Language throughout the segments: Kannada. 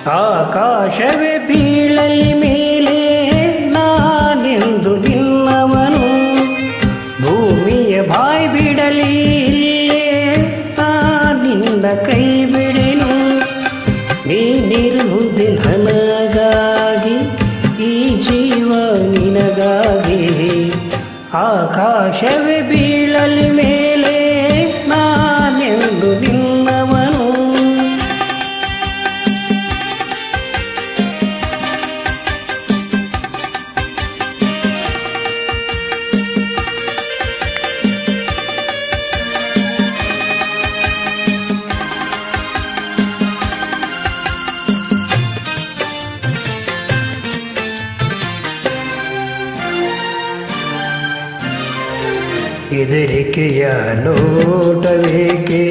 ಆಕಾಶವೇ ಬೀಳಲಿ ಮೇಲೆ ನಾನೆಂದು ನಿನ್ನವನು, ಭೂಮಿಯ ಬಾಯಿ ಬಿಡಲಿ ಇಲ್ಲೇ ನಿನ್ನ ಕೈ ಬಿಡೆನು. ನೀನಿರುವುದೇ ನನಗಾಗಿ, ಈ ಜೀವ ನಿನಗಾಗಿ. ಆಕಾಶವೇ ಬೀಳಲಿ ಮೇಲೆ ನಾನೆಂದು ನಿನ್ನವನು. ಹೆದರಿಕೆಯ ನೋಟವೇಕೆ,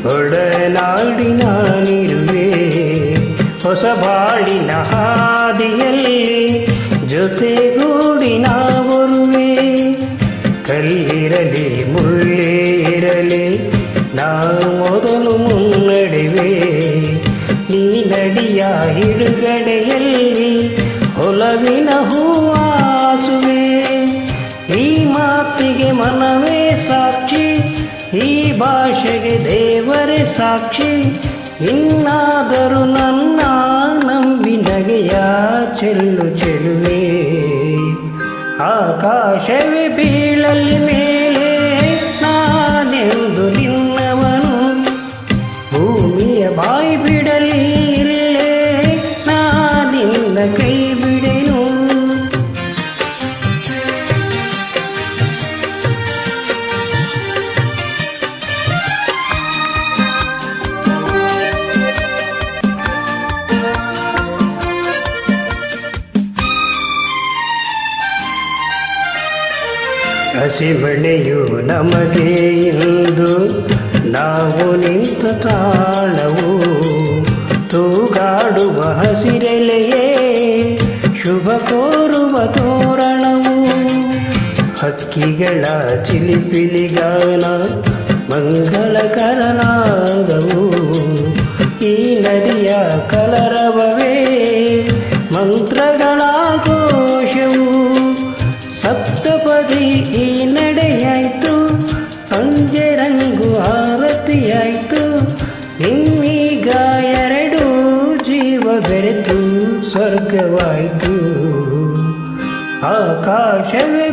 ಒಡನಾಡಿ ನಾನಿರುವೆ. ಹೊಸ ಬಾಳಿನ ಹಾದಿಯಲ್ಲಿ ಜೊತೆಗೂಡಿ ನಾ ಬರುವೆ. ಕಲ್ಲಿರಲಿ ಮುಳ್ಳೇ ಇರಲಿ ನಾ ಮೊದಲು ಮುನ್ನಡೆವೆ. ನೀ ನಡಿಯ ಹಿಡುಗಡೆಯಲ್ಲಿ ಹೊಲವಿನ ಹೂವಾಸುವೆ. ಈ ಮಾತಿಗೆ ಮನವೇ ಸಾಕ್ಷಿ, ಈ ಭಾಷೆಗೆ ದೇವರೇ ಸಾಕ್ಷಿ. ಇನ್ನಾದರೂ ನನ್ನ ನಂಬಿ ನಗೆಯ ಚೆಲ್ಲು ಚೆಲುವೆ. ಆಕಾಶವೇ ಬೀಳಲಿ ಮೇಲೆ ನಾನೆಂದು ನಿನ್ನವನು, ಭೂಮಿಯ ಬಾಯಿ ಬಿಡಲಿ ಇಲ್ಲೇ ನಾನಿನ್ನ ಕೈ ಬಿಡೆನು. ಹಸಿಮಣೆಯು ನಮಗೆ ಎಂದು ನಾವು ನಿಂತ ತಾಳವು. ತೂಗಾಡುವ ಹಸಿರೆಲೆಯೇ ಶುಭ ಕೋರುವ ತೋರಣವು. ಹಕ್ಕಿಗಳ ಚಿಲಿಪಿಲಿಗಾನ ಮಂಗಳಕರನಾದವು. ಈ ನದಿಯ ಕಲರವವೇ ಮಂತ್ರಗಳ ಘೋಷವು. ಸಪ್ತಪದಿ ಈ ನಡೆಯಾಯ್ತು, ಸಂಜೆ ರಂಗು ಆರತಿಯಾಯ್ತು. ಇನ್ನೀಗ ಎರಡು ಜೀವ ಬೆರೆತು ಸ್ವರ್ಗವಾಯಿತು. ಆಕಾಶವೇ